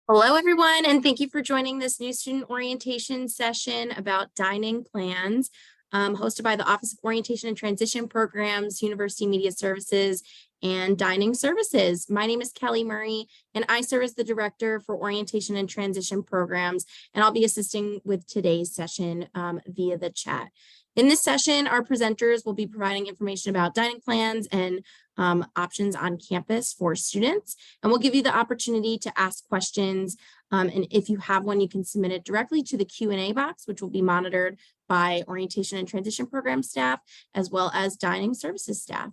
Hello, everyone, and thank you for joining this new student orientation session about dining plans, hosted by the Office of Orientation and Transition Programs, University Media Services, and Dining Services. My name is Kelly Murray, and I serve as the Director for Orientation and Transition Programs, and I'll be assisting with today's session via the chat. In this session, our presenters will be providing information about dining plans and options on campus for students, and we'll give you the opportunity to ask questions. And if you have one, you can submit it directly to the Q&A box, which will be monitored by Orientation and Transition Program staff, as well as Dining Services staff.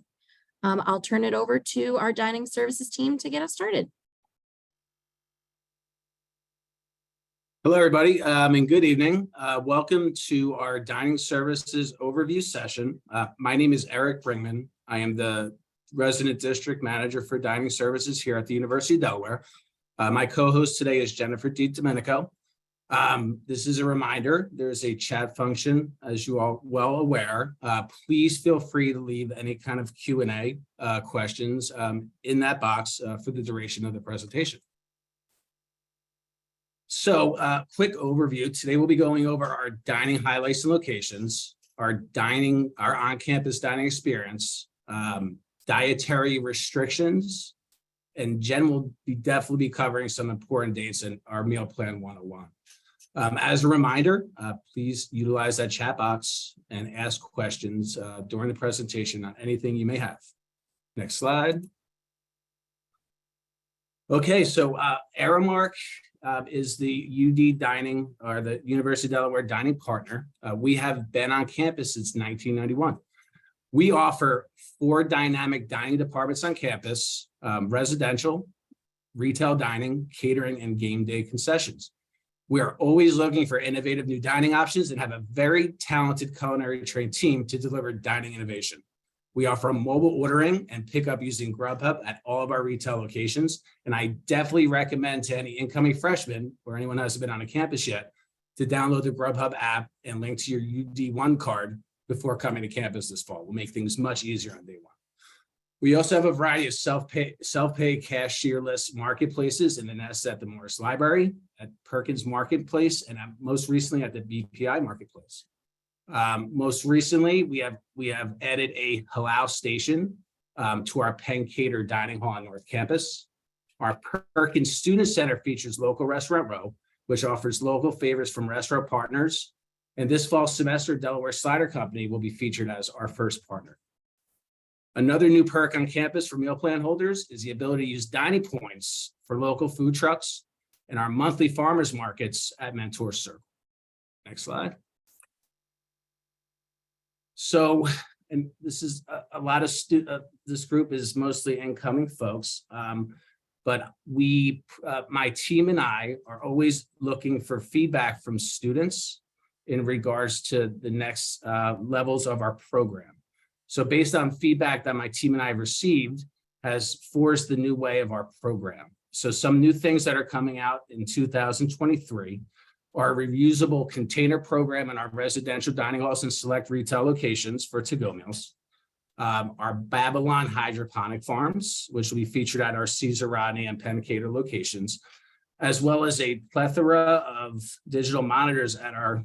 I'll turn it over to our Dining Services team to get us started. Hello, everybody, and good evening. Welcome to our Dining Services Overview session. My name is Eric Bringman. I am the Resident District Manager for Dining Services here at the University of Delaware. My co-host today is Jennifer DiDomenico. This is a reminder, there's a chat function, as you are well aware. Please feel free to leave any kind of Q&A questions in that box for the duration of the presentation. So quick overview. Today we'll be going over our dining highlights and locations, our on-campus dining experience, dietary restrictions, and Jen will definitely be covering some important dates in our Meal Plan 101. As a reminder, please utilize that chat box and ask questions during the presentation on anything you may have. Next slide. Okay, so Aramark is the UD Dining, or the University of Delaware Dining Partner. We have been on campus since 1991. We offer 4 dynamic dining departments on campus: residential, retail dining, catering, and game day concessions. We are always looking for innovative new dining options and have a very talented culinary trained team to deliver dining innovation. We offer mobile ordering and pickup using GrubHub at all of our retail locations. And I definitely recommend to any incoming freshmen or anyone who hasn't been on a campus yet to download the GrubHub app and link to your UD1 card before coming to campus this fall. We'll make things much easier on day one. We also have a variety of self-pay cashierless marketplaces in the Nest at the Morris Library, at Perkins Marketplace, and most recently at the BPI Marketplace. Most recently, we have added a halal station to our Penn Cater Dining Hall on North Campus. Our Perkins Student Center features Local Restaurant Row, which offers local favors from restaurant partners. And this fall semester, Delaware Slider Company will be featured as our first partner. Another new perk on campus for meal plan holders is the ability to use dining points for local food trucks and our monthly farmers markets at Mentor Circle. Next slide. So, and this is a lot of this group is mostly incoming folks, but my team and I are always looking for feedback from students in regards to the next levels of our program. So based on feedback that my team and I have received has forced the new way of our program. So some new things that are coming out in 2023 are a reusable container program in our residential dining halls and select retail locations for to-go meals. Our Babylon hydroponic farms, which will be featured at our Caesar Rodney and Penn Cater locations, as well as a plethora of digital monitors at our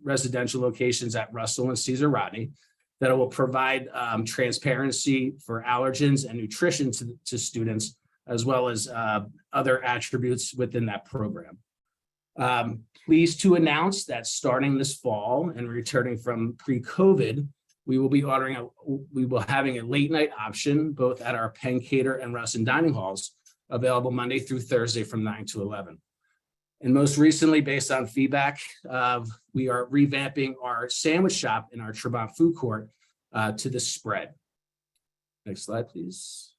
residential locations at Russell and Caesar Rodney that will provide transparency for allergens and nutrition to students, as well as other attributes within that program. Pleased to announce that starting this fall and returning from pre-COVID, we will be having a late night option both at our Penn Cater and Russin dining halls, available Monday through Thursday from 9 to 11. And most recently, based on feedback, we are revamping our sandwich shop in our Tremont food court to the spread. Next slide, please.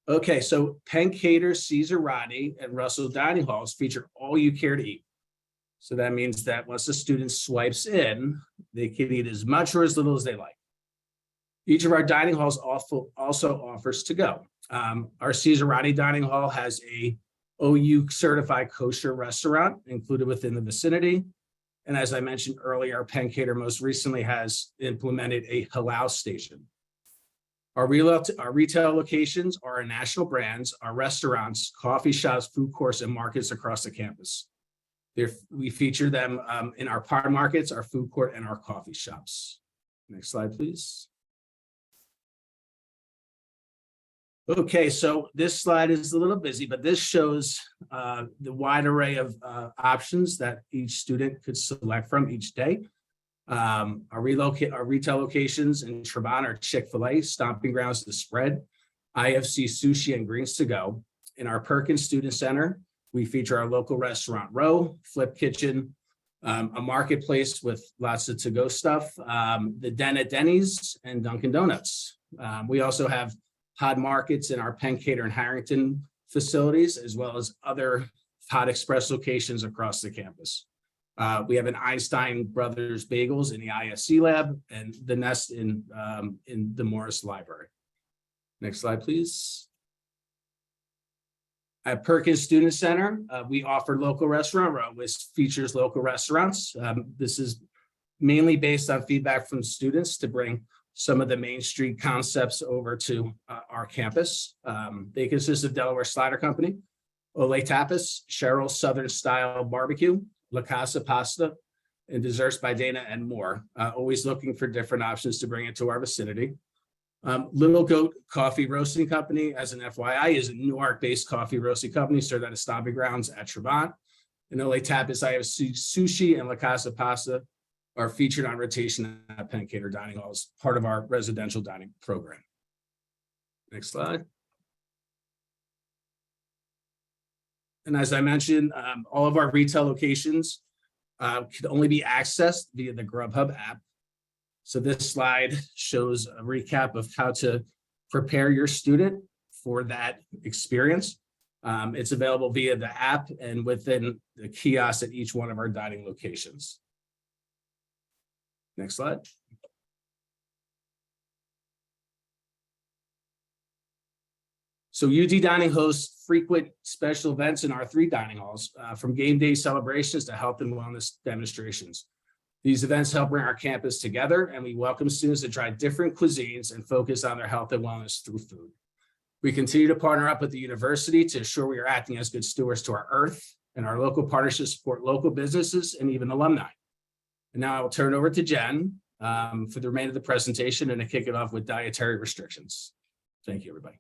Okay, so Penn Cater, Caesar Rodney, and Russell dining halls feature all you care to eat. So that means that once the student swipes in, they can eat as much or as little as they like. Each of our dining halls also offers to go. Our Caesar Rodney dining hall has a OU certified kosher restaurant included within the vicinity. And as I mentioned earlier, Penn Cater most recently has implemented a halal station. Our retail locations are our national brands, our restaurants, coffee shops, food courts, and markets across the campus. We feature them in our partner markets, our food court, and our coffee shops. Next slide, please. Okay, so this slide is a little busy, but this shows the wide array of options that each student could select from each day. Our retail locations in Trevon are Chick-fil-A, Stomping Grounds The Spread, IFC Sushi and Greens to Go. In our Perkins Student Center, we feature our local restaurant Row, Flip Kitchen, a marketplace with lots of to-go stuff, the Den at Denny's, and Dunkin' Donuts. We also have hot markets in our Penn Cater and Harrington facilities, as well as other Hot Express locations across the campus. We have an Einstein Brothers Bagels in the ISC lab and the Nest in the Morris Library. Next slide, please. At Perkins Student Center, we offer local restaurant row, which features local restaurants. This is mainly based on feedback from students to bring some of the Main Street concepts over to our campus. They consist of Delaware Slider Company, Ole Tapas, Cheryl's Southern Style Barbecue, La Casa Pasta, and Desserts by Dana, and more. Always looking for different options to bring into our vicinity. Little Goat Coffee Roasting Company, as an FYI, is a Newark-based coffee roasting company served at a Stomping Grounds at Trevon. And Ole Tapas, IFC Sushi, and La Casa Pasta are featured on rotation at Penn Cater Dining Halls, part of our residential dining program. Next slide. And as I mentioned, all of our retail locations can only be accessed via the GrubHub app. So this slide shows a recap of how to prepare your student for that experience. It's available via the app and within the kiosk at each one of our dining locations. Next slide. So UD Dining hosts frequent special events in our 3 dining halls, from game day celebrations to health and wellness demonstrations. These events help bring our campus together, and we welcome students to try different cuisines and focus on their health and wellness through food. We continue to partner up with the university to ensure we are acting as good stewards to our earth, and our local partnerships support local businesses and even alumni. And now I will turn it over to Jen for the remainder of the presentation and to kick it off with dietary restrictions. Thank you, everybody.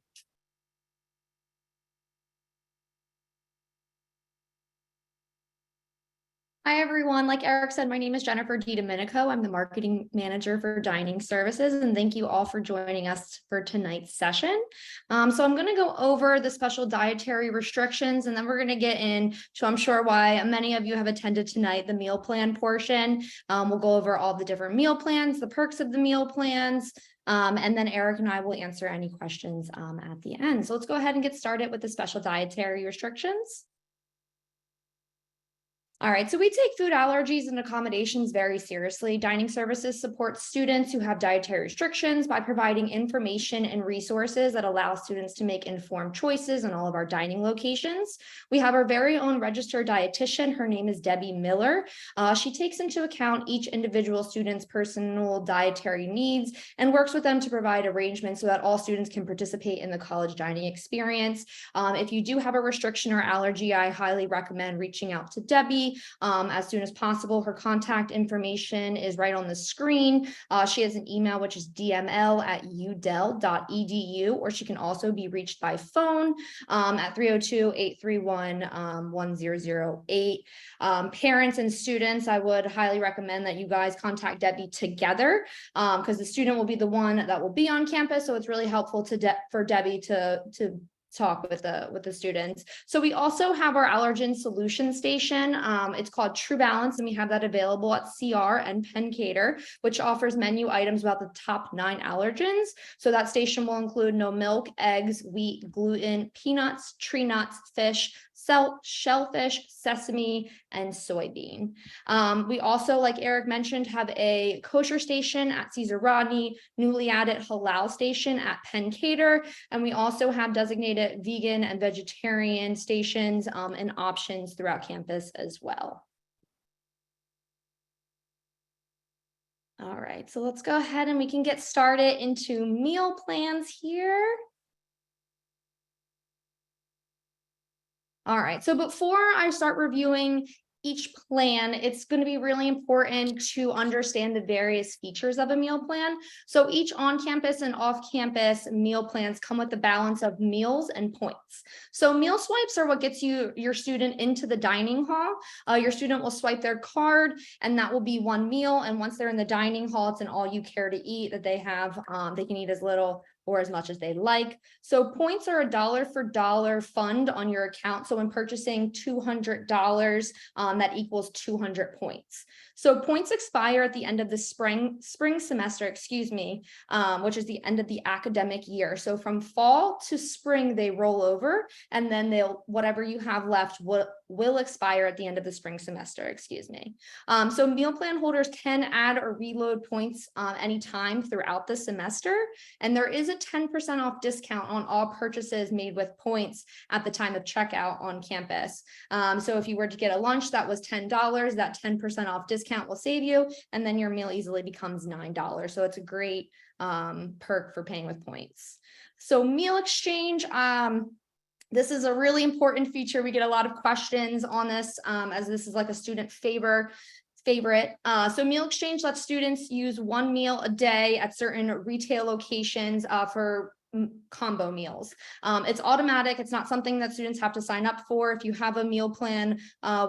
Hi, everyone. Like Eric said, my name is Jennifer DiDomenico. I'm the marketing manager for dining services, and thank you all for joining us for tonight's session. So I'm going to go over the special dietary restrictions, and then we're going to get into, I'm sure why many of you have attended tonight, the meal plan portion. We'll go over all the different meal plans, the perks of the meal plans, and then Eric and I will answer any questions at the end. So let's go ahead and get started with the special dietary restrictions. All right, so we take food allergies and accommodations very seriously. Dining services support students who have dietary restrictions by providing information and resources that allow students to make informed choices in all of our dining locations. We have our very own registered dietitian. Her name is Debbie Miller. She takes into account each individual student's personal dietary needs and works with them to provide arrangements so that all students can participate in the college dining experience. If you do have a restriction or allergy, I highly recommend reaching out to Debbie as soon as possible. Her contact information is right on the screen. She has an email, which is dml@udel.edu, or she can also be reached by phone at 302-831-1008. Parents and students, I would highly recommend that you guys contact Debbie together because the student will be the one that will be on campus. So it's really helpful for Debbie to talk with the students. So we also have our allergen solution station. It's called True Balance, and we have that available at CR and Penn Cater, which offers menu items about the top 9 allergens. So that station will include no milk, eggs, wheat, gluten, peanuts, tree nuts, fish, shellfish, sesame, and soybean. We also, like Eric mentioned, have a kosher station at Caesar Rodney, newly added halal station at Penn Cater, and we also have designated vegan and vegetarian stations and options throughout campus as well. All right, so let's go ahead and we can get started into meal plans here. All right, so before I start reviewing each plan, it's going to be really important to understand the various features of a meal plan. So each on-campus and off-campus meal plans come with a balance of meals and points. So meal swipes are what gets your student into the dining hall. Your student will swipe their card and that will be one meal. And once they're in the dining hall, it's an all you care to eat that they have. They can eat as little or as much as they like. So points are a dollar for dollar fund on your account. So when purchasing $200, that equals 200 points. So points expire at the end of the spring semester, which is the end of the academic year. So from fall to spring, they roll over, and then whatever you have left will expire at the end of the spring semester, So meal plan holders can add or reload points anytime throughout the semester. And there is a 10% off discount on all purchases made with points at the time of checkout on campus. So if you were to get a lunch that was $10, that 10% off discount will save you, and then your meal easily becomes $9. So it's a great perk for paying with points. So meal exchange, this is a really important feature. We get a lot of questions on this as this is like a student favorite. So meal exchange lets students use one meal a day at certain retail locations for combo meals. It's automatic. It's not something that students have to sign up for. If you have a meal plan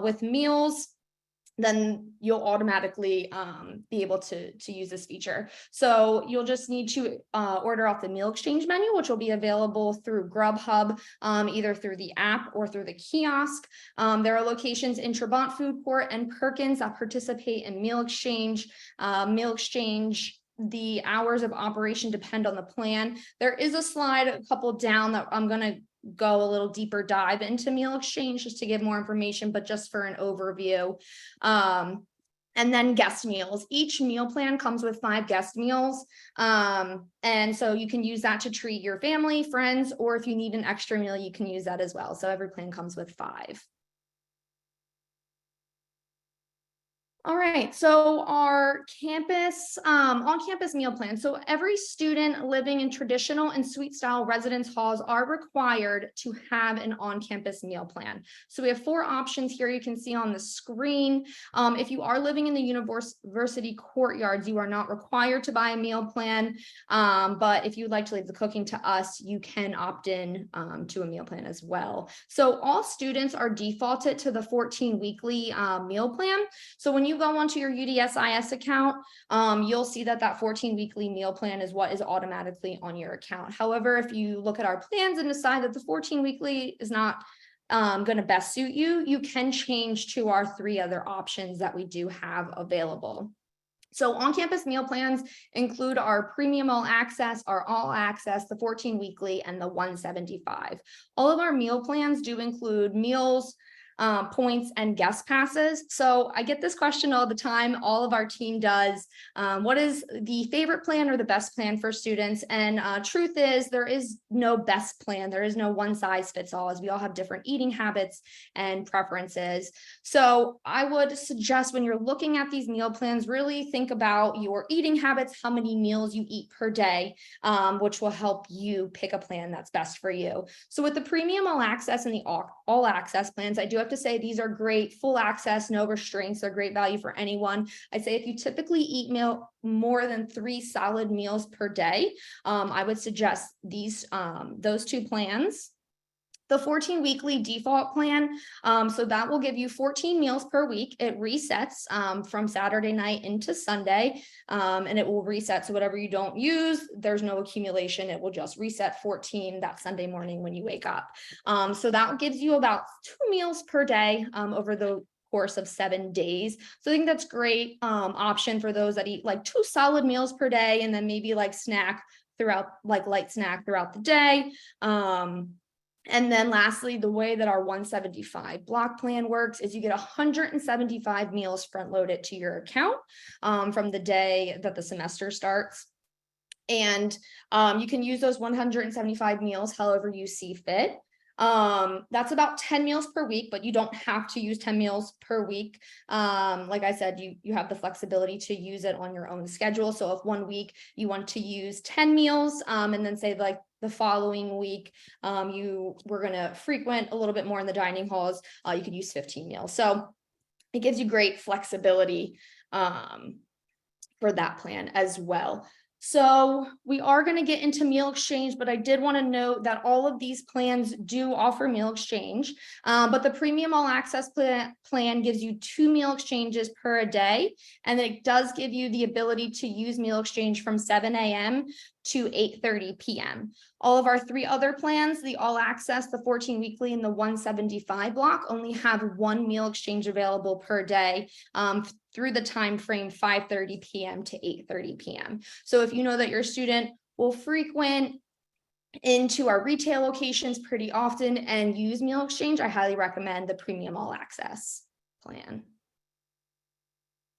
with meals, then you'll automatically be able to use this feature. So you'll just need to order off the meal exchange menu, which will be available through GrubHub, either through the app or through the kiosk. There are locations in Trabant Food Court and Perkins that participate in meal exchange. The hours of operation depend on the plan. There is a slide a couple down that I'm going to go a little deeper dive into meal exchange just to give more information, but just for an overview. And then guest meals. Each meal plan comes with 5 guest meals. And so you can use that to treat your family, friends, or if you need an extra meal, you can use that as well. So every plan comes with 5. All right, so our campus, on-campus meal plan. So every student living in traditional and suite style residence halls are required to have an on-campus meal plan. So we have 4 options here you can see on the screen. If you are living in the university courtyards, you are not required to buy a meal plan. But if you'd like to leave the cooking to us, you can opt in to a meal plan as well. So all students are defaulted to the 14 weekly meal plan. So when you go onto your UDSIS account, you'll see that 14 weekly meal plan is what is automatically on your account. However, if you look at our plans and decide that the 14 weekly is not going to best suit you, you can change to our 3 other options that we do have available. So on-campus meal plans include our premium all access, our all access, the 14 weekly, and the 175. All of our meal plans do include meals, points, and guest passes. So I get this question all the time. All of our team does. What is the favorite plan or the best plan for students? And truth is, there is no best plan. There is no one size fits all, as we all have different eating habits and preferences. So I would suggest when you're looking at these meal plans, really think about your eating habits, how many meals you eat per day, which will help you pick a plan that's best for you. So with the premium all access and the all access plans, I do have to say these are great, full access, no restraints. They're great value for anyone. I'd say if you typically eat more than 3 solid meals per day, I would suggest those 2 plans. The 14 weekly default plan, so that will give you 14 meals per week. It resets from Saturday night into Sunday, and it will reset. So whatever you don't use, there's no accumulation. It will just reset 14 that Sunday morning when you wake up. So that gives you about 2 meals per day over the course of 7 days. So I think that's great option for those that eat like 2 solid meals per day, and then maybe like light snack throughout the day. And then lastly, the way that our 175 block plan works is you get 175 meals front loaded to your account from the day that the semester starts. And you can use those 175 meals however you see fit. That's about 10 meals per week, but you don't have to use 10 meals per week. Like I said, you have the flexibility to use it on your own schedule. So if one week you want to use 10 meals, and then say like the following week, you were going to frequent a little bit more in the dining halls, you could use 15 meals. So it gives you great flexibility, for that plan as well. So we are going to get into meal exchange, but I did want to note that all of these plans do offer meal exchange. But the premium all access plan gives you 2 meal exchanges per day. And it does give you the ability to use meal exchange from 7 a.m. to 8:30 p.m. All of our 3 other plans, the all access, the 14 weekly, and the 175 block, only have 1 meal exchange available per day, through the time frame 5:30 p.m. to 8:30 p.m. So if you know that your student will frequent into our retail locations pretty often and use meal exchange, I highly recommend the premium all access plan.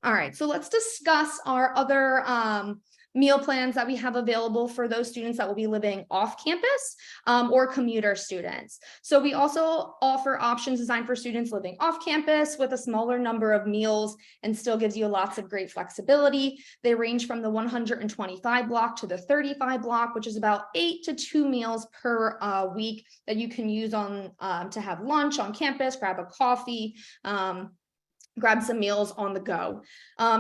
All right, so let's discuss our other meal plans that we have available for those students that will be living off campus, or commuter students. So we also offer options designed for students living off campus with a smaller number of meals and still gives you lots of great flexibility. They range from the 125 block to the 35 block, which is about 8 to 2 meals per week that you can use on to have lunch on campus, grab a coffee, grab some meals on the go.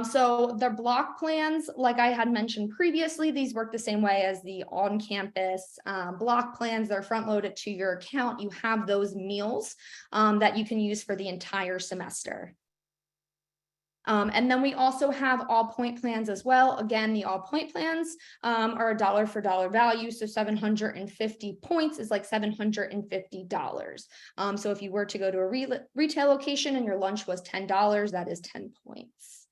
So the block plans, like I had mentioned previously, these work the same way as the on-campus block plans. They're front-loaded to your account. You have those meals that you can use for the entire semester. And then we also have all point plans as well. Again, the all point plans are a dollar for dollar value. So 750 points is like $750. So if you were to go to a retail location and your lunch was $10, that is 10 points.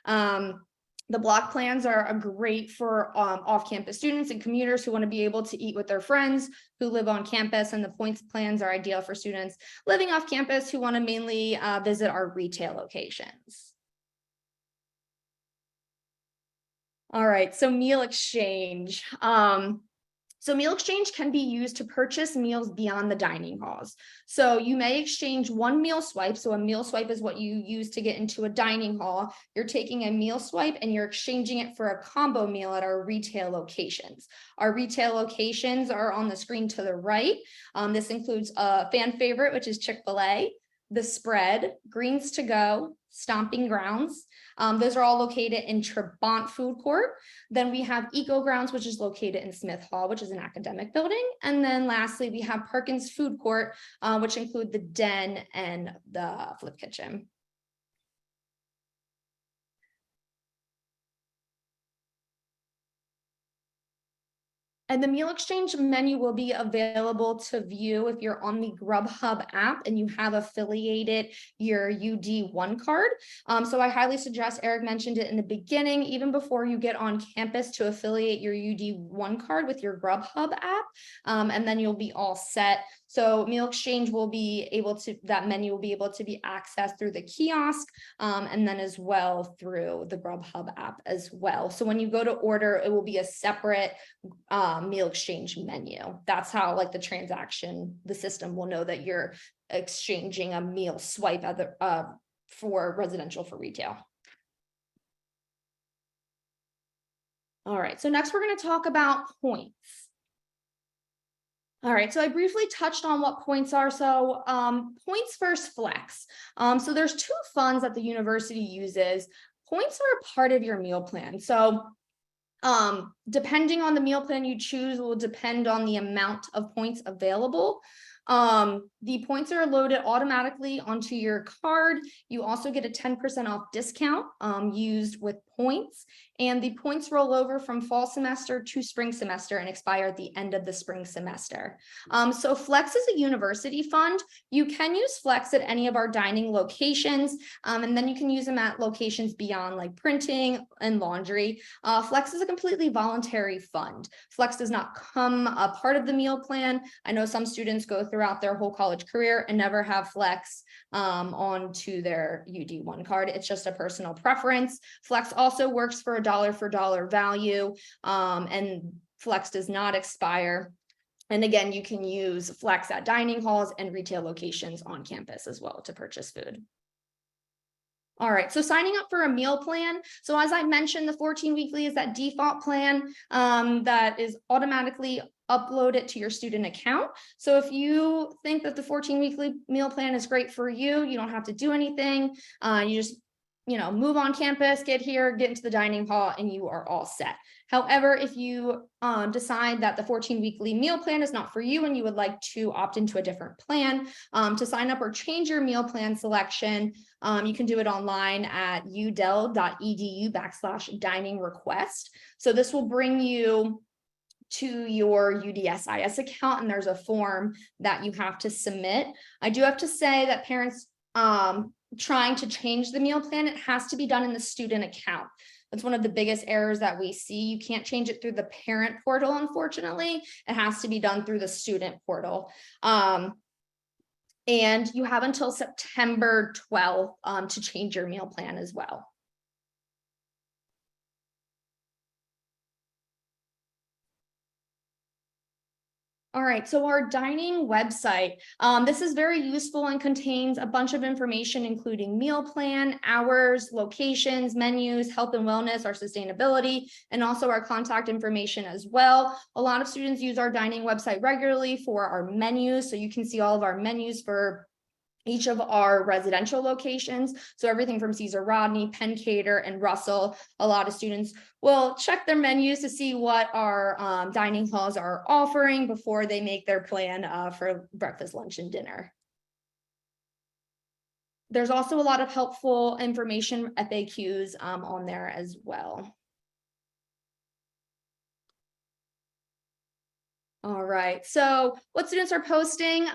The block plans are great for off-campus students and commuters who want to be able to eat with their friends who live on campus, and the points plans are ideal for students living off campus who want to mainly visit our retail locations. All right, so meal exchange. So meal exchange can be used to purchase meals beyond the dining halls. So you may exchange 1 meal swipe. So a meal swipe is what you use to get into a dining hall. You're taking a meal swipe and you're exchanging it for a combo meal at our retail locations. Our retail locations are on the screen to the right. This includes a fan favorite, which is Chick-fil-A, The Spread, Greens to Go, Stomping Grounds. Those are all located in Trabant Food Court. Then we have Eco Grounds, which is located in Smith Hall, which is an academic building. And then lastly, we have Perkins Food Court, which include the Den and the Flip Kitchen. And the meal exchange menu will be available to view if you're on the GrubHub app and you have affiliated your UD1 card. So I highly suggest, Eric mentioned it in the beginning, even before you get on campus, to affiliate your UD1 card with your GrubHub app, and then you'll be all set. So meal exchange will be able to, that menu will be able to be accessed through the kiosk, and then as well through the GrubHub app as well. So when you go to order, it will be a separate meal exchange menu. That's how, like, the transaction, the system will know that you're exchanging a meal swipe at the, for residential for retail. All right, so next we're going to talk about points. All right, so I briefly touched on what points are. So points versus flex. So there's 2 funds that the university uses. Points are a part of your meal plan. So depending on the meal plan you choose will depend on the amount of points available. The points are loaded automatically onto your card. You also get a 10% off discount used with points, and the points roll over from fall semester to spring semester and expire at the end of the spring semester. So Flex is a university fund. You can use Flex at any of our dining locations, and then you can use them at locations beyond, like printing and laundry. Flex is a completely voluntary fund. Flex does not come a part of the meal plan. I know some students go throughout their whole college career and never have Flex onto their UD1 card. It's just a personal preference. Flex also works for a dollar value, and Flex does not expire. And again, you can use Flex at dining halls and retail locations on campus as well to purchase food. All right, so signing up for a meal plan. So as I mentioned, the 14 weekly is that default plan that is automatically uploaded to your student account. So if you think that the 14 weekly meal plan is great for you, you don't have to do anything. You just move on campus, get here, get into the dining hall, and you are all set. However, if you decide that the 14 weekly meal plan is not for you and you would like to opt into a different plan, to sign up or change your meal plan selection, you can do it online at udel.edu/dining request. So this will bring you to your UDSIS account, and there's a form that you have to submit. I do have to say that parents trying to change the meal plan, it has to be done in the student account. That's one of the biggest errors that we see. You can't change it through the parent portal, unfortunately. It has to be done through the student portal. And you have until September 12th to change your meal plan as well. All right, so our dining website, this is very useful and contains a bunch of information, including meal plan, hours, locations, menus, health and wellness, our sustainability, and also our contact information as well. A lot of students use our dining website regularly for our menus, so you can see all of our menus for each of our residential locations. So everything from Cesar Rodney, Penn Cater, and Russell. A lot of students will check their menus to see what our dining halls are offering before they make their plan for breakfast, lunch, and dinner. There's also a lot of helpful information, FAQs on there as well. All right, so what students are posting,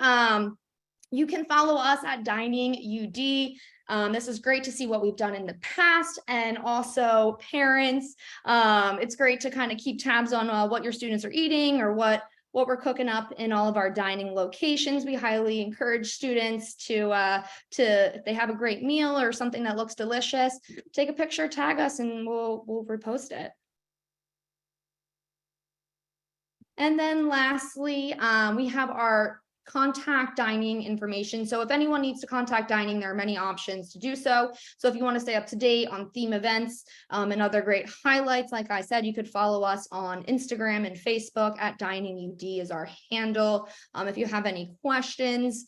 you can follow us at Dining UD. This is great to see what we've done in the past, and also parents. It's great to kind of keep tabs on what your students are eating or what we're cooking up in all of our dining locations. We highly encourage students to if they have a great meal or something that looks delicious, take a picture, tag us, and we'll repost it. And then lastly, we have our contact dining information. So if anyone needs to contact dining, there are many options to do so. So if you want to stay up to date on theme events and other great highlights, like I said, you could follow us on Instagram and Facebook at Dining UD is our handle. If you have any questions,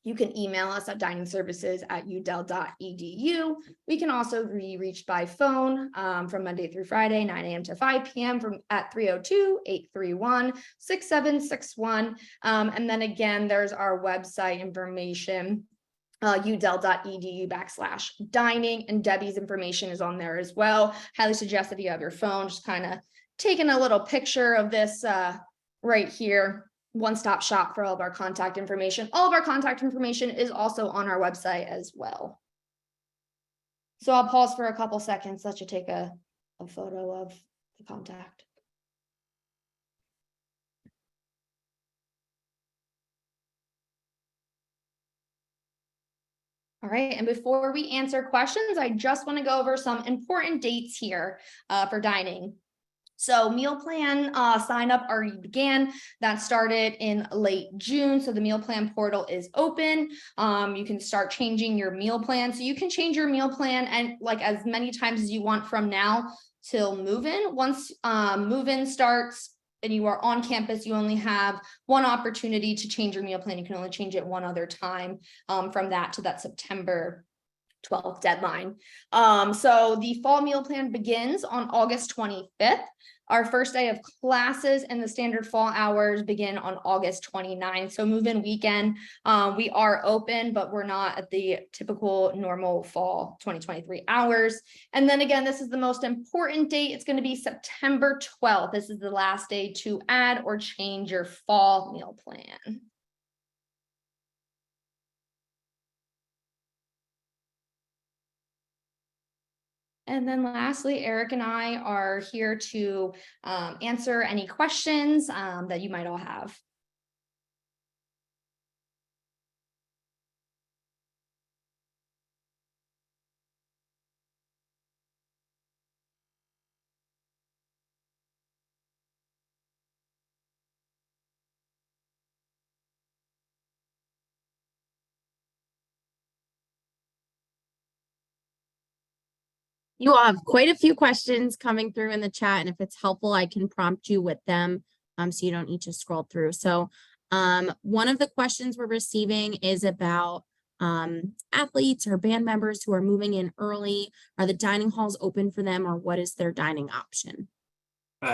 you can email us at diningservices@udel.edu. We can also be reached by phone from Monday through Friday, 9 a.m. to 5 p.m. at 302-831-6761. And then again, there's our website information, udel.edu/dining, and Debbie's information is on there as well. Highly suggest if you have your phone, just kind of taking a little picture of this right here. One-stop shop for all of our contact information. All of our contact information is also on our website as well. So I'll pause for a couple seconds, let you take a photo of the contact. All right, and before we answer questions, I just want to go over some important dates here for dining. So meal plan sign up already began. That started in late June. So the meal plan portal is open. You can start changing your meal plan. So you can change your meal plan and like as many times as you want from now till move-in. Once move-in starts and you are on campus, you only have one opportunity to change your meal plan. You can only change it one other time from that to that September 12th deadline. So the fall meal plan begins on August 25th. Our first day of classes and the standard fall hours begin on August 29th. So move-in weekend, we are open, but we're not at the typical normal fall 2023 hours. And then again, this is the most important date. It's going to be September 12th. This is the last day to add or change your fall meal plan. And then lastly, Eric and I are here to answer any questions that you might all have. You all have quite a few questions coming through in the chat, and if it's helpful, I can prompt you with them so you don't need to scroll through. So one of the questions we're receiving is about athletes or band members who are moving in early. Are the dining halls open for them, or what is their dining option?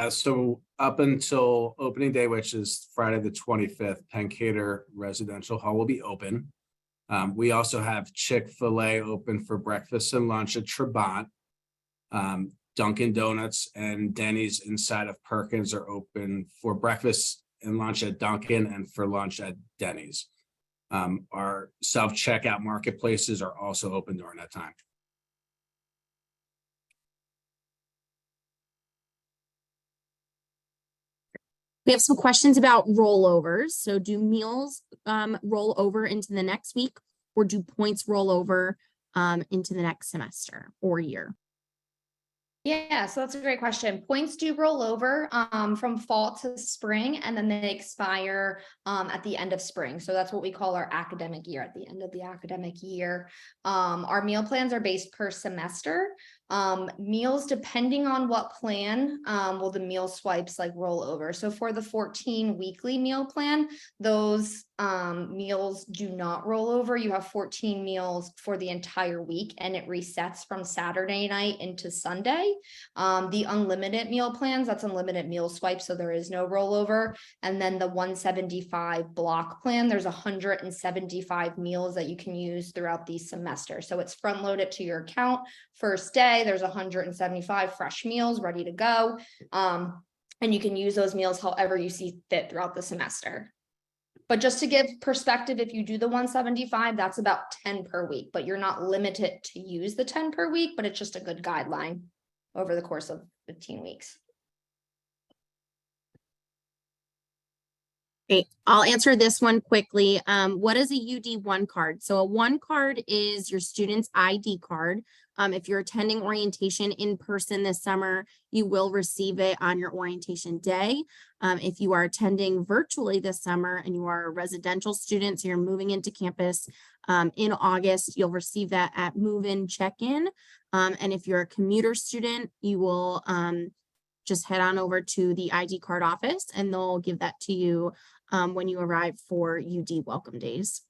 So up until opening day, which is Friday the 25th, Pencader Residential Hall will be open. We also have Chick-fil-A open for breakfast and lunch at Trabant. Dunkin' Donuts and Denny's inside of Perkins are open for breakfast and lunch at Dunkin' and for lunch at Denny's. Our self-checkout marketplaces are also open during that time. We have some questions about rollovers. So do meals roll over into the next week, or do points roll over into the next semester or year? Yeah, so that's a great question. Points do roll over from fall to spring, and then they expire at the end of spring. So that's what we call our academic year, at the end of the academic year. Our meal plans are based per semester. Meals, depending on what plan, will the meal swipes like roll over. So for the 14 weekly meal plan, those meals do not roll over. You have 14 meals for the entire week, and it resets from Saturday night into Sunday. The unlimited meal plans, that's unlimited meal swipe, so there is no rollover. And then the 175 block plan, there's 175 meals that you can use throughout the semester. So it's front loaded to your account. First day, there's 175 fresh meals ready to go. And you can use those meals however you see fit throughout the semester. But just to give perspective, if you do the 175, that's about 10 per week, but you're not limited to use the 10 per week, but it's just a good guideline over the course of 15 weeks. Okay, I'll answer this one quickly. What is a UD1 card? So a 1 card is your student's ID card. If you're attending orientation in person this summer, you will receive it on your orientation day. If you are attending virtually this summer and you are a residential student, so you're moving into campus in August, you'll receive that at move-in check-in. And if you're a commuter student, you will just head on over to the ID card office and they'll give that to you when you arrive for UD welcome days.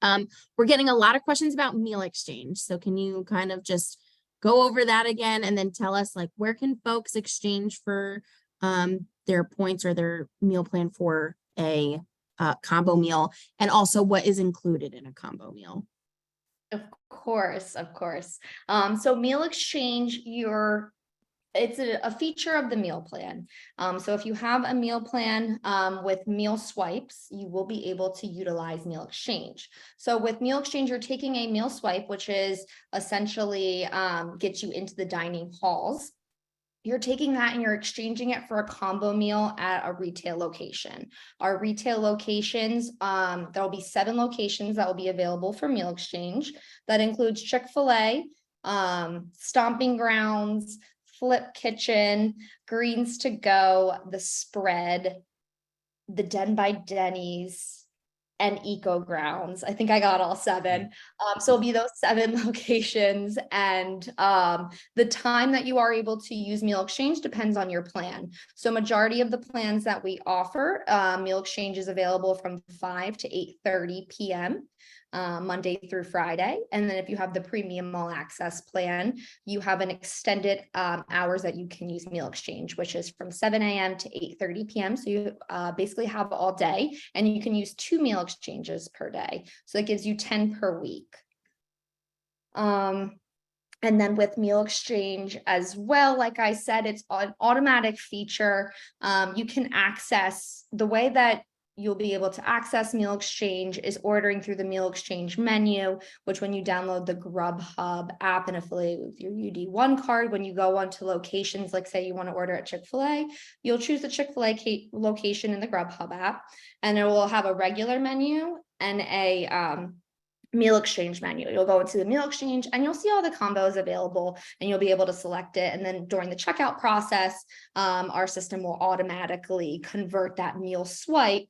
We're getting a lot of questions about meal exchange. So can you kind of just go over that again and then tell us, like, where can folks exchange for their points or their meal plan for a combo meal, and also what is included in a combo meal? Of course, of course. So meal exchange, it's a feature of the meal plan. So if you have a meal plan with meal swipes, you will be able to utilize meal exchange. So with meal exchange, you're taking a meal swipe, which is essentially gets you into the dining halls. You're taking that and you're exchanging it for a combo meal at a retail location. Our retail locations, there will be 7 locations that will be available for meal exchange. That includes Chick-fil-A, Stomping Grounds, Flip Kitchen, Greens to Go, The Spread, the Den by Denny's, and Eco Grounds. I think I got all 7. So it'll be those 7 locations. And the time that you are able to use meal exchange depends on your plan. So majority of the plans that we offer, meal exchange is available from 5 to 8:30 p.m. Monday through Friday. And then if you have the premium all access plan, you have an extended hours that you can use meal exchange, which is from 7 a.m. to 8:30 p.m. So you basically have all day, and you can use 2 meal exchanges per day. So it gives you 10 per week. And then with meal exchange as well, like I said, it's an automatic feature. You can access the way that you'll be able to access meal exchange is ordering through the meal exchange menu, which when you download the GrubHub app and affiliate with your UD1 card, when you go onto locations, like say you want to order at Chick-fil-A, you'll choose the Chick-fil-A location in the GrubHub app, and it will have a regular menu and a meal exchange menu. You'll go into the meal exchange and you'll see all the combos available, and you'll be able to select it. And then during the checkout process, our system will automatically convert that meal swipe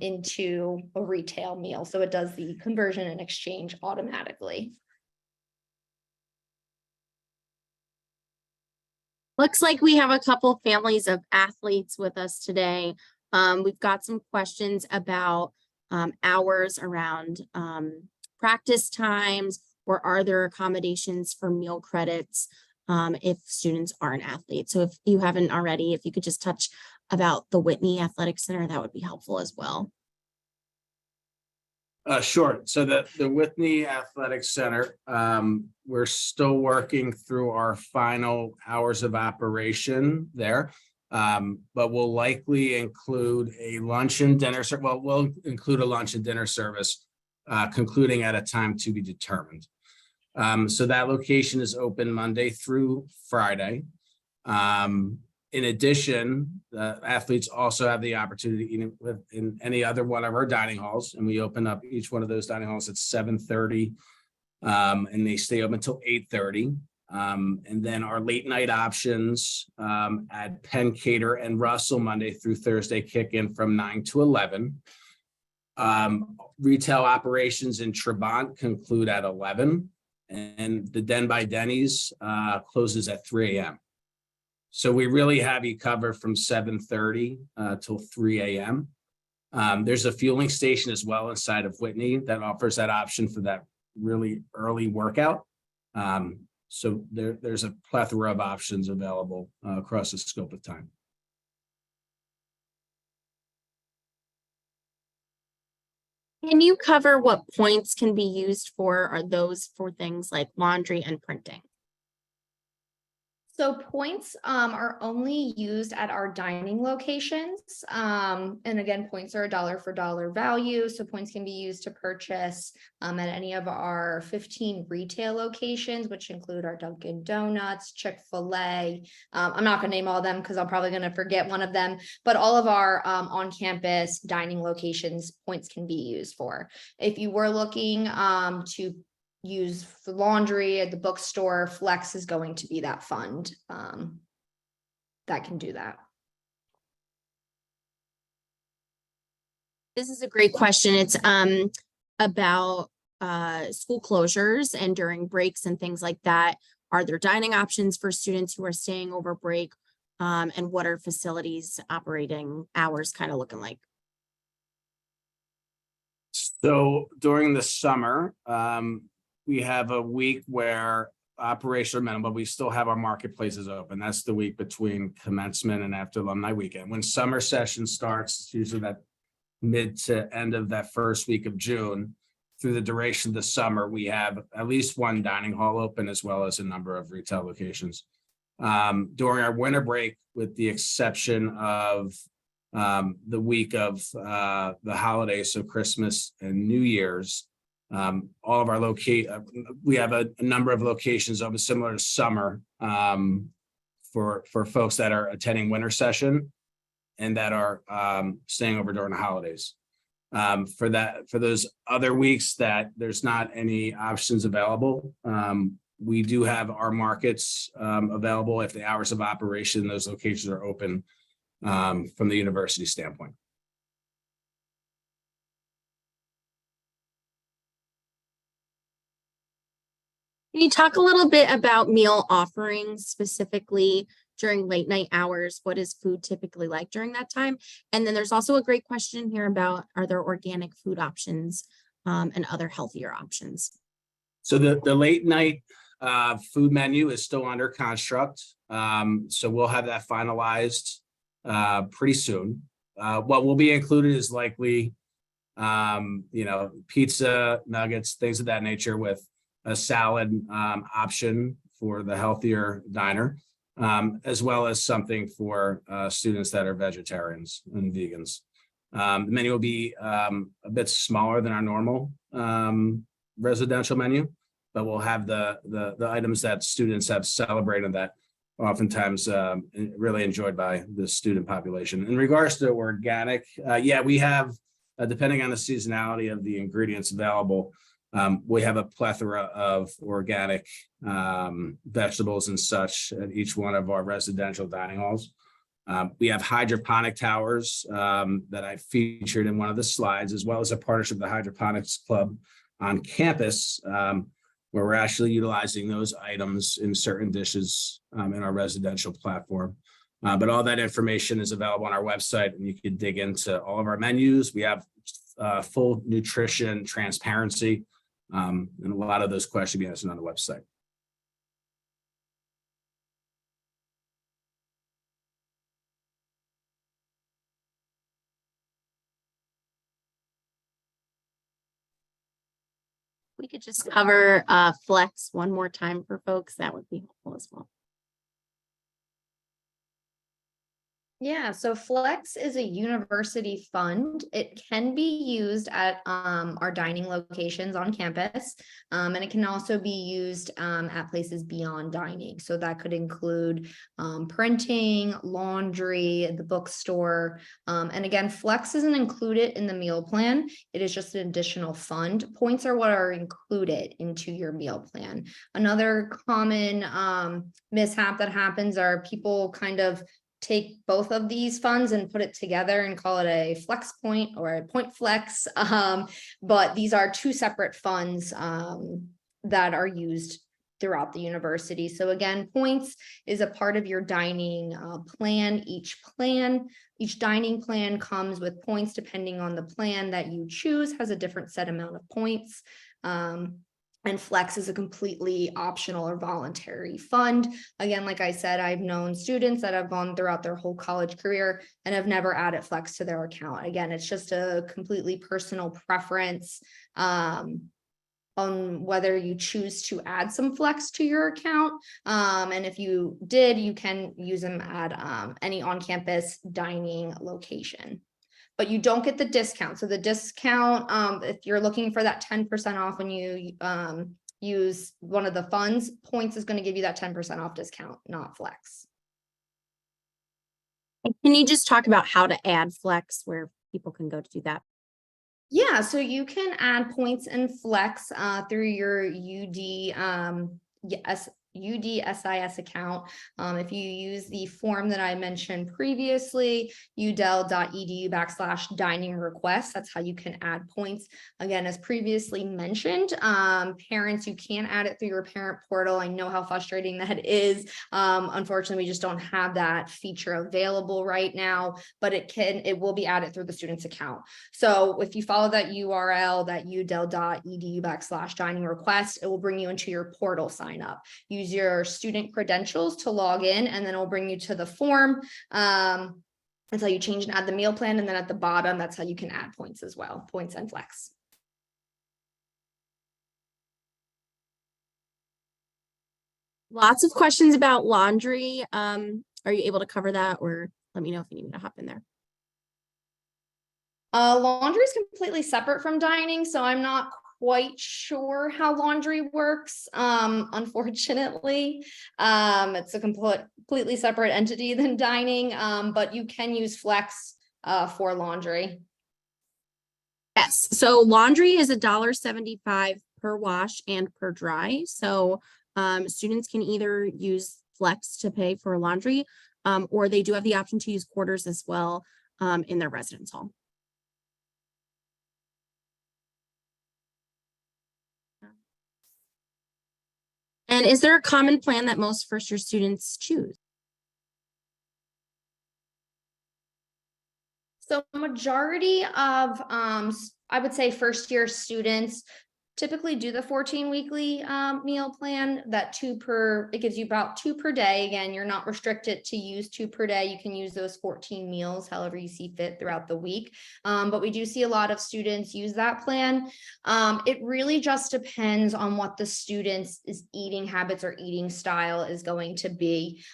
into a retail meal. So it does the conversion and exchange automatically. Looks like we have a couple families of athletes with us today. We've got some questions about hours around practice times, or are there accommodations for meal credits if students aren't athletes? So if you haven't already, if you could just touch about the Whitney Athletic Center, that would be helpful as well. Sure. So the Whitney Athletic Center, we're still working through our final hours of operation there, but we'll likely include a lunch and dinner. Well, we'll include a lunch and dinner service, concluding at a time to be determined. So that location is open Monday through Friday. In addition, the athletes also have the opportunity to eat in any other one of our dining halls, and we open up each one of those dining halls at 7:30, and they stay open until 8:30. And then our late night options at Penn Cater and Russell Monday through Thursday kick in from 9 to 11. Retail operations in Trabant conclude at 11, and the Den by Denny's closes at 3 a.m. So we really have you covered from 7:30 till 3 a.m. There's a fueling station as well inside of Whitney that offers that option for that really early workout. So there's a plethora of options available across the scope of time. Can you cover what points can be used for? Are those for things like laundry and printing? So points are only used at our dining locations. And again, points are $1 for $1 value. So points can be used to purchase at any of our 15 retail locations, which include our Dunkin' Donuts, Chick-fil-A. I'm not going to name all of them because I'm probably going to forget one of them, but all of our on-campus dining locations, points can be used for. If you were looking to use for laundry at the bookstore, Flex is going to be that fund that can do that. This is a great question. It's about school closures and during breaks and things like that. Are there dining options for students who are staying over break? And what are facilities operating hours kind of looking like? So during the summer, we have a week where operational minimum, but we still have our marketplaces open. That's the week between commencement and after alumni weekend. When summer session starts, it's usually that mid to end of that first week of June. Through the duration of the summer, we have at least one dining hall open, as well as a number of retail locations. During our winter break, with the exception of the week of the holidays, so Christmas and New Year's, all of our we have a number of locations open similar to summer for folks that are attending winter session and that are staying over during the holidays. For those other weeks that there's not any options available, we do have our markets available if the hours of operation in those locations are open from the university standpoint. Can you talk a little bit about meal offerings specifically during late night hours? What is food typically like during that time? And then there's also a great question here about, are there organic food options and other healthier options? So the late night food menu is still under construct. So we'll have that finalized pretty soon. What will be included is likely, pizza, nuggets, things of that nature, with a salad option for the healthier diner, as well as something for students that are vegetarians and vegans. The menu will be a bit smaller than our normal residential menu, but we'll have the items that students have celebrated that oftentimes really enjoyed by the student population. In regards to organic, we have, depending on the seasonality of the ingredients available, we have a plethora of organic vegetables and such at each one of our residential dining halls. We have hydroponic towers that I featured in one of the slides, as well as a partnership with the Hydroponics Club on campus, where we're actually utilizing those items in certain dishes in our residential platform. But all that information is available on our website, and you can dig into all of our menus. We have full nutrition transparency, and a lot of those questions be answered on the website. We could just cover flex one more time for folks. That would be helpful as well. Yeah, so Flex is a university fund. It can be used at our dining locations on campus, and it can also be used at places beyond dining. So that could include printing, laundry, the bookstore. And again, Flex isn't included in the meal plan. It is just an additional fund. Points are what are included into your meal plan. Another common mishap that happens are people kind of take both of these funds and put it together and call it a flex point or a point flex. But these are two separate funds that are used throughout the university. So again, points is a part of your dining plan. Each dining plan comes with points depending on the plan that you choose, has a different set amount of points. And Flex is a completely optional or voluntary fund. Again, like I said, I've known students that have gone throughout their whole college career and have never added Flex to their account. Again, it's just a completely personal preference on whether you choose to add some Flex to your account. And if you did, you can use them at any on-campus dining location. But you don't get the discount. So the discount, if you're looking for that 10% off when you use one of the funds, points is going to give you that 10% off discount, not Flex. Can you just talk about how to add Flex, where people can go to do that? Yeah, so you can add points and Flex through your UDSIS account. If you use the form that I mentioned previously, udel.edu/dining request, that's how you can add points. Again, as previously mentioned, parents, you can add it through your parent portal. I know how frustrating that is. Unfortunately, we just don't have that feature available right now, but it will be added through the student's account. So if you follow that URL, that udel.edu/dining request, it will bring you into your portal sign up. Use your student credentials to log in, and then it'll bring you to the form. That's how you change and add the meal plan. And then at the bottom, that's how you can add points as well, points and Flex. Lots of questions about laundry. Are you able to cover that, or let me know if you need me to hop in there? Laundry is completely separate from dining, so I'm not quite sure how laundry works. Unfortunately, it's a completely separate entity than dining, but you can use Flex for laundry. Yes, so laundry is $1.75 per wash and per dry. So students can either use Flex to pay for laundry, or they do have the option to use quarters as well in their residence hall. And is there a common plan that most first-year students choose? So majority of, I would say first-year students typically do the 14 weekly meal plan. It gives you about 2 per day. Again, you're not restricted to use 2 per day. You can use those 14 meals however you see fit throughout the week. But we do see a lot of students use that plan. It really just depends on what the student's eating habits or eating style is going to be.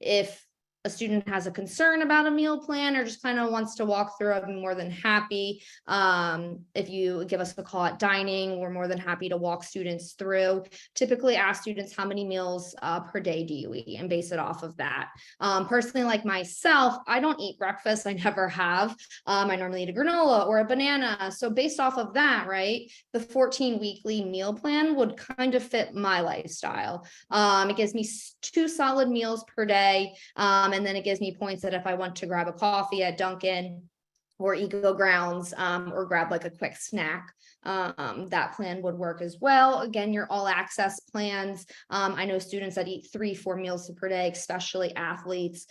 If a student has a concern about a meal plan or just kind of wants to walk through, I'd be more than happy. If you give us a call at dining, we're more than happy to walk students through. Typically ask students, how many meals per day do you eat, and base it off of that. Personally, like myself, I don't eat breakfast. I never have. I normally eat a granola or a banana. So based off of that, right, the 14 weekly meal plan would kind of fit my lifestyle. It gives me 2 solid meals per day. And then it gives me points that if I want to grab a coffee at Dunkin' or Eco Grounds, or grab like a quick snack, that plan would work as well. Again, your all access plans. I know students that eat 3-4 meals per day, especially athletes.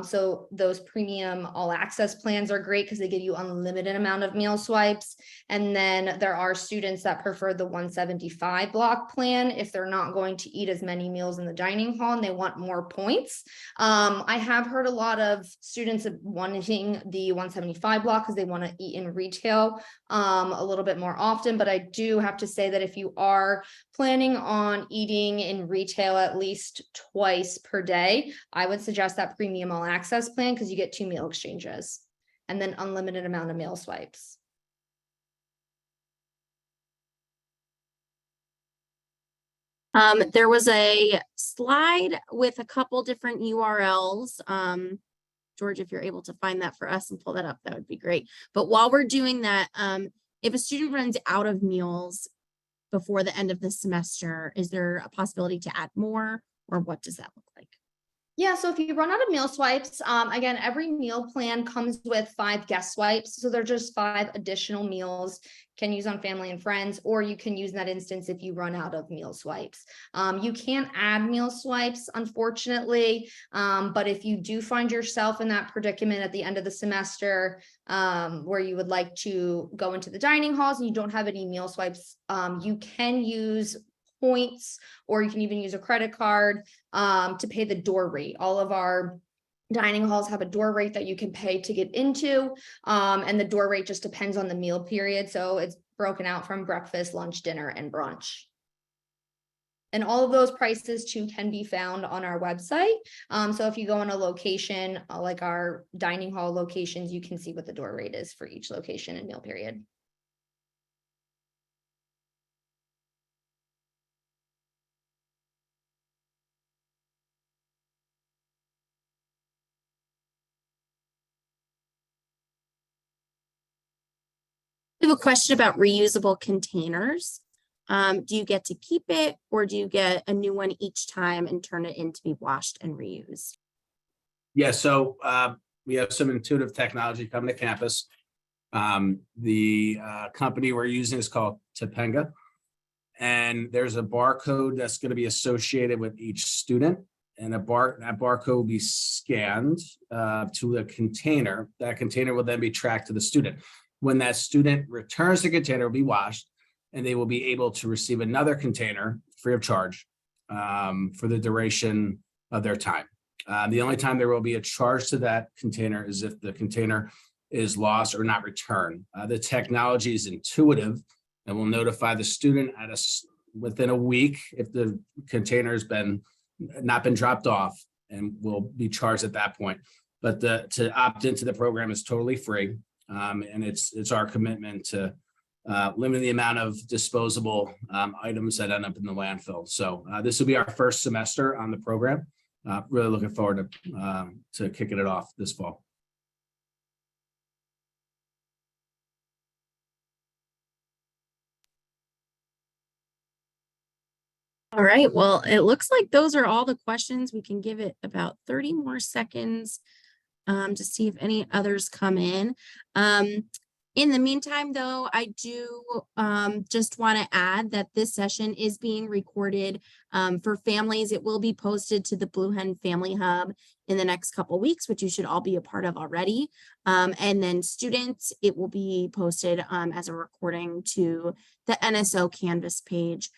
So those premium all access plans are great because they give you unlimited amount of meal swipes. And then there are students that prefer the 175 block plan if they're not going to eat as many meals in the dining hall and they want more points. I have heard a lot of students wanting the 175 block because they want to eat in retail a little bit more often. But I do have to say that if you are planning on eating in retail at least twice per day, I would suggest that premium all access plan because you get 2 meal exchanges and then unlimited amount of meal swipes. There was a slide with a couple different URLs. George, if you're able to find that for us and pull that up, that would be great. But while we're doing that, if a student runs out of meals before the end of the semester, is there a possibility to add more, or what does that look like? Yeah, so if you run out of meal swipes, again, every meal plan comes with 5 guest swipes. So they're just 5 additional meals can use on family and friends, or you can use in that instance if you run out of meal swipes. You can't add meal swipes, unfortunately, but if you do find yourself in that predicament at the end of the semester where you would like to go into the dining halls and you don't have any meal swipes, you can use points, or you can even use a credit card to pay the door rate. All of our dining halls have a door rate that you can pay to get into, and the door rate just depends on the meal period. So it's broken out from breakfast, lunch, dinner, and brunch. And all of those prices too can be found on our website. So if you go on a location, like our dining hall locations, you can see what the door rate is for each location and meal period. I have a question about reusable containers. Do you get to keep it, or do you get a new one each time and turn it in to be washed and reused? Yeah, so we have some intuitive technology coming to campus. The company we're using is called Topanga, and there's a barcode that's going to be associated with each student, and that barcode will be scanned to a container. That container will then be tracked to the student. When that student returns the container, it will be washed, and they will be able to receive another container free of charge for the duration of their time. The only time there will be a charge to that container is if the container is lost or not returned. The technology is intuitive and will notify the student within a week if the container has not been dropped off, and will be charged at that point. But to opt into the program is totally free. And it's our commitment to limit the amount of disposable items that end up in the landfill. So this will be our first semester on the program. Really looking forward to kicking it off this fall. All right, well, it looks like those are all the questions. We can give it about 30 more seconds to see if any others come in. In the meantime, though, I do just want to add that this session is being recorded for families. It will be posted to the Blue Hen Family Hub in the next couple weeks, which you should all be a part of already. And then students, it will be posted as a recording to the NSO Canvas page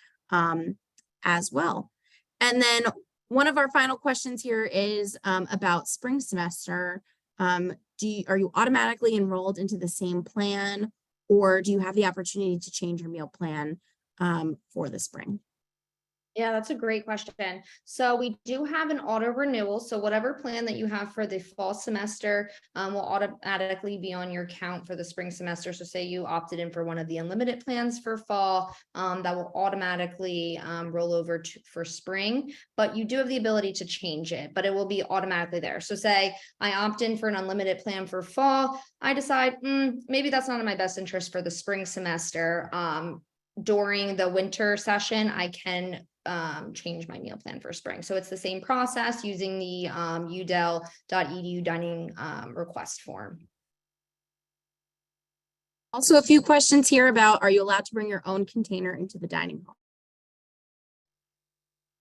as well. And then one of our final questions here is about spring semester. Are you automatically enrolled into the same plan, or do you have the opportunity to change your meal plan for the spring? Yeah, that's a great question. So we do have an auto renewal. So whatever plan that you have for the fall semester will automatically be on your account for the spring semester. So say you opted in for one of the unlimited plans for fall, that will automatically roll over for spring, but you do have the ability to change it, but it will be automatically there. So say I opt in for an unlimited plan for fall, I decide maybe that's not in my best interest for the spring semester. During the winter session, I can change my meal plan for spring. So it's the same process using the udel.edu dining request form. Also, a few questions here about, are you allowed to bring your own container into the dining hall?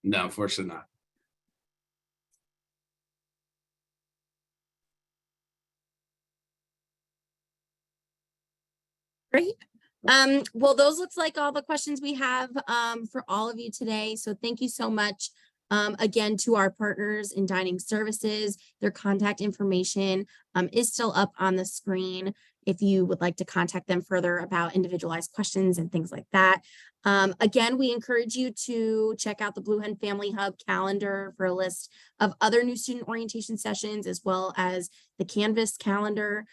No, unfortunately not. Great. Well, those looks like all the questions we have for all of you today. So thank you so much. Again, to our partners in dining services, their contact information is still up on the screen if you would like to contact them further about individualized questions and things like that. Again, we encourage you to check out the Blue Hen Family Hub calendar for a list of other new student orientation sessions, as well as the Canvas calendar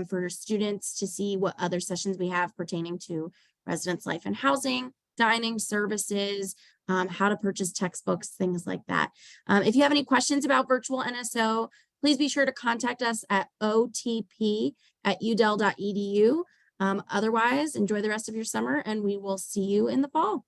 for students to see what other sessions we have pertaining to residence life and housing, dining services, how to purchase textbooks, things like that. If you have any questions about virtual NSO, please be sure to contact us at otp@udel.edu. Otherwise, enjoy the rest of your summer and we will see you in the fall.